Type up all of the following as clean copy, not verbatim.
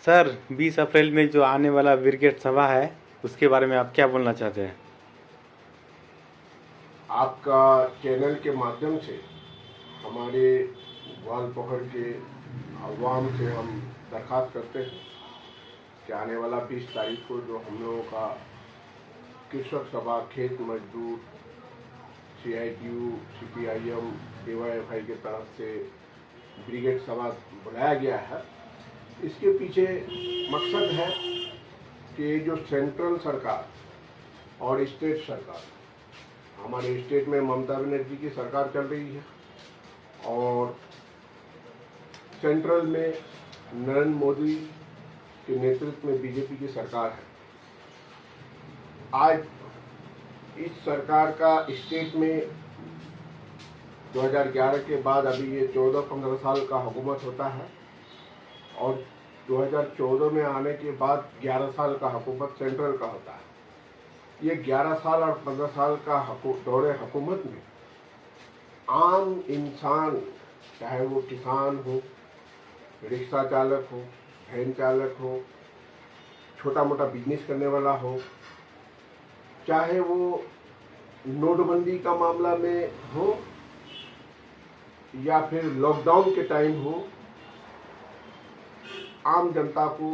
Sir 20 अप्रैल में जो आने वाला ब्रिगेड सभा है उसके बारे में आप क्या बोलना चाहते हैं? आपका चैनल के माध्यम से हमारे ग्वालपहर के अवाम से हम दरख्वास्त करते हैं कि आने वाला 20 तारीख को जो हम लोगों का कृषक सभा, खेत मजदूर, CITU, CPIM, DYFI के तरफ से ब्रिगेड सभा बुलाया गया है। इसके पीछे मकसद है कि जो सेंट्रल सरकार और स्टेट सरकार, हमारे स्टेट में ममता बनर्जी की सरकार चल रही है और सेंट्रल में नरेंद्र मोदी के नेतृत्व में बीजेपी की सरकार है। आज इस सरकार का स्टेट में 2011 के बाद अभी ये 14-15 साल का हुकूमत होता है और 2014 में आने के बाद 11 साल का हुकूमत सेंट्रल का होता है। ये 11 साल और 15 साल का दौरे हुकूमत में आम इंसान, चाहे वो किसान हो, रिक्शा चालक हो, वैन चालक हो, छोटा मोटा बिजनेस करने वाला हो, चाहे वो नोटबंदी का मामला में हो या फिर लॉकडाउन के टाइम हो, आम जनता को,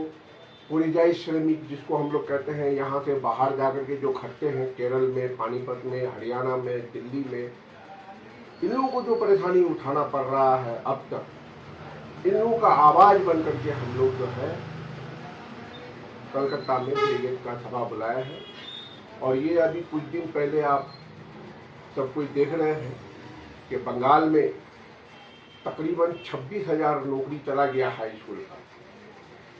परिযায়ী श्रमिक जिसको हम लोग कहते हैं, यहाँ से बाहर जाकर के जो खटते हैं, केरल में, पानीपत में, हरियाणा में, दिल्ली में, इन लोगों को जो परेशानी उठाना पड़ रहा है अब तक, इन लोगों का आवाज़ बन करके हम लोग जो है कलकत्ता में ब्रिगेड का सभा बुलाया है। और ये अभी कुछ दिन पहले आप सब कुछ देख रहे हैं कि बंगाल में तकरीबन 26,000 नौकरी चला गया हाई स्कूल का।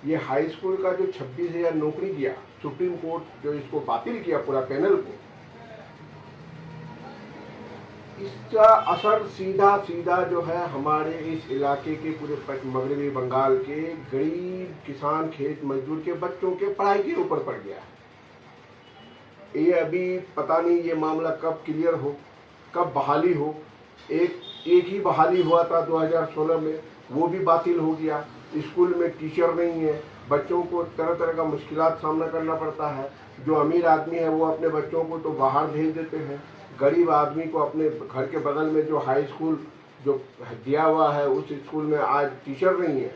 ये हाई स्कूल का जो 26,000 नौकरी गया, सुप्रीम कोर्ट जो इसको बातिल किया पूरा पैनल को, इसका असर सीधा सीधा जो है हमारे इस इलाके के पूरे मगरबी बंगाल के गरीब किसान, खेत मजदूर के बच्चों के पढ़ाई के ऊपर पड़ गया है। ये अभी पता नहीं ये मामला कब क्लियर हो, कब बहाली हो। एक ही बहाली हुआ था 2016 में, वो भी बातिल हो गया। स्कूल में टीचर नहीं है, बच्चों को तरह तरह का मुश्किलात सामना करना पड़ता है। जो अमीर आदमी है वो अपने बच्चों को तो बाहर भेज देते हैं, गरीब आदमी को अपने घर के बगल में जो हाई स्कूल जो दिया हुआ है उस स्कूल में आज टीचर नहीं है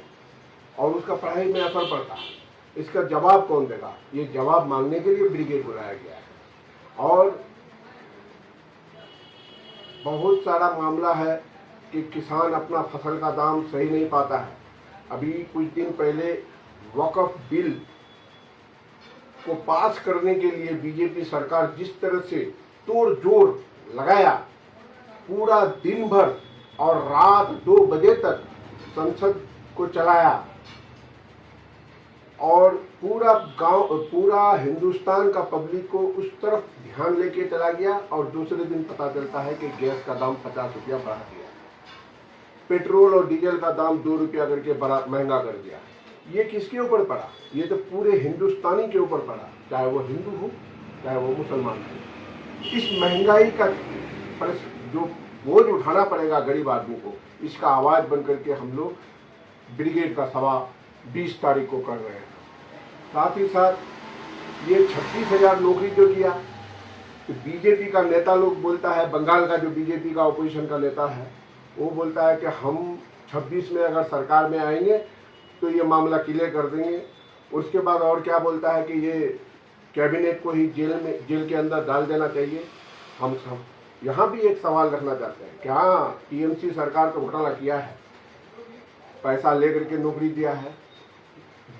और उसका पढ़ाई में असर पड़ता है। इसका जवाब कौन देगा? ये जवाब मांगने के लिए ब्रिगेड बुलाया गया है। और बहुत सारा मामला है कि किसान अपना फसल का दाम सही नहीं पाता है। अभी कुछ दिन पहले वक़्फ़ बिल को पास करने के लिए बीजेपी सरकार जिस तरह से तोड़ जोड़ लगाया, पूरा दिन भर और रात 2 बजे तक संसद को चलाया और पूरा गांव, पूरा हिंदुस्तान का पब्लिक को उस तरफ ध्यान लेके चला गया और दूसरे दिन पता चलता है कि गैस का दाम 50 रुपया बढ़ा दिया, पेट्रोल और डीजल का दाम 2 रुपया करके बड़ा महंगा कर दिया। ये किसके ऊपर पड़ा? ये तो पूरे हिंदुस्तानी के ऊपर पड़ा, चाहे वो हिंदू हो चाहे वो मुसलमान हो। इस महंगाई का जो बोझ उठाना पड़ेगा गरीब आदमी को, इसका आवाज़ बन करके हम लोग ब्रिगेड का सभा 20 तारीख को कर रहे हैं। साथ ही साथ ये 26,000 नौकरी जो दिया, तो बीजेपी का नेता लोग बोलता है, बंगाल का जो बीजेपी का अपोजिशन का नेता है वो बोलता है कि हम 26 में अगर सरकार में आएंगे तो ये मामला क्लियर कर देंगे। उसके बाद और क्या बोलता है कि ये कैबिनेट को ही जेल के अंदर डाल देना चाहिए। हम सब यहाँ भी एक सवाल रखना चाहते हैं कि हाँ, TMC सरकार तो घोटाला किया है, पैसा लेकर के नौकरी दिया है,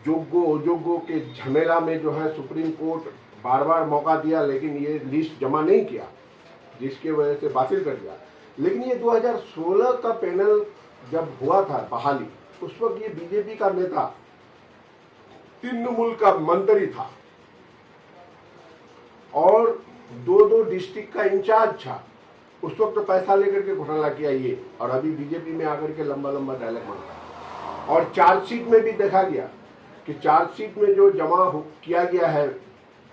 योग्य अयोग्य के झमेला में जो है सुप्रीम कोर्ट बार बार मौका दिया लेकिन ये लिस्ट जमा नहीं किया, जिसकी वजह से बातिल कर दिया। लेकिन ये 2016 का पैनल जब हुआ था बहाली, उस वक्त ये बीजेपी का नेता तृणमूल का मंत्री था और 2 डिस्ट्रिक्ट का इंचार्ज था। उस वक्त तो पैसा लेकर के घोटाला किया ये, और अभी बीजेपी में आकर के लंबा लंबा डायलॉग मारता है। और चार्जशीट में भी देखा गया कि चार्जशीट में जो जमा किया गया है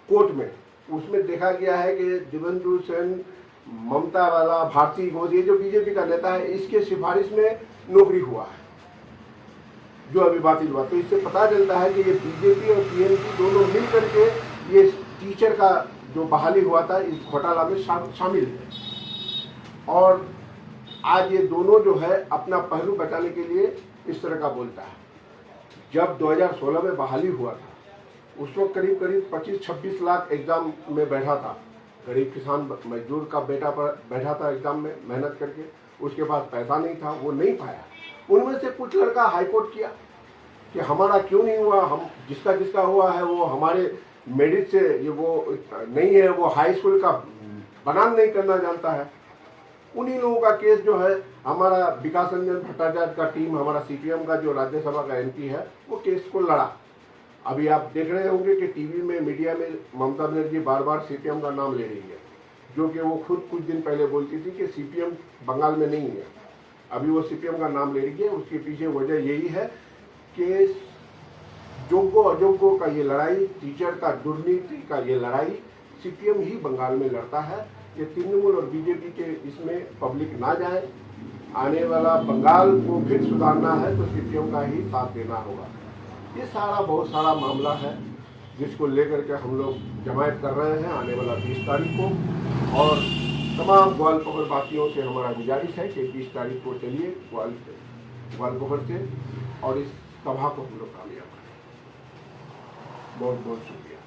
कोर्ट में, उसमें देखा गया है कि दिव्येंदु सेन, ममता वाला, भारती घोष, ये जो बीजेपी का नेता है, इसके सिफारिश में नौकरी हुआ है। जो अभी बातिल हुआ। तो इससे पता चलता है कि ये बीजेपी और टीएमसी दोनों मिल करके ये टीचर का जो बहाली हुआ था इस घोटाला में शामिल है। और आज ये दोनों जो है अपना पहलू बचाने के लिए इस तरह का बोलता है। जब 2016 में बहाली हुआ था उस वक्त करीब करीब 25-26 लाख एग्जाम में बैठा था। गरीब किसान मजदूर का बेटा पर बैठा था एग्जाम में मेहनत करके, उसके पास पैसा नहीं था, वो नहीं पाया। उनमें से कुछ लड़का हाईकोर्ट किया कि हमारा क्यों नहीं हुआ, हम जिसका जिसका हुआ है वो हमारे मेरिट से ये वो नहीं है, वो हाई स्कूल का बनान नहीं करना जानता है। उन्हीं लोगों का केस जो है हमारा विकास रंजन भट्टाचार्य का टीम, हमारा सीपीएम का जो राज्यसभा का एमपी है, वो केस को लड़ा। अभी आप देख रहे होंगे कि टीवी में मीडिया में ममता बनर्जी बार बार सीपीएम का नाम ले रही है, जो कि वो खुद कुछ दिन पहले बोलती थी कि सीपीएम बंगाल में नहीं है। अभी वो सीपीएम का नाम ले रही है। उसके पीछे वजह यही है कि जोग्य अयोग्यों का ये लड़ाई, टीचर का दुर्नीति का ये लड़ाई सीपीएम ही बंगाल में लड़ता है। ये तृणमूल और बीजेपी के इसमें पब्लिक ना जाए। आने वाला बंगाल को फिर सुधारना है तो सीपीएम का ही साथ देना होगा। ये सारा बहुत सारा मामला है जिसको लेकर के हम लोग जमायत कर रहे हैं आने वाला 20 तारीख को। और तमाम ग्वालपहर वासियों से हमारा गुजारिश है कि 20 तारीख को चलिए ग्वालपहर से और इस सभा को हम लोग कामयाब करें। बहुत बहुत शुक्रिया।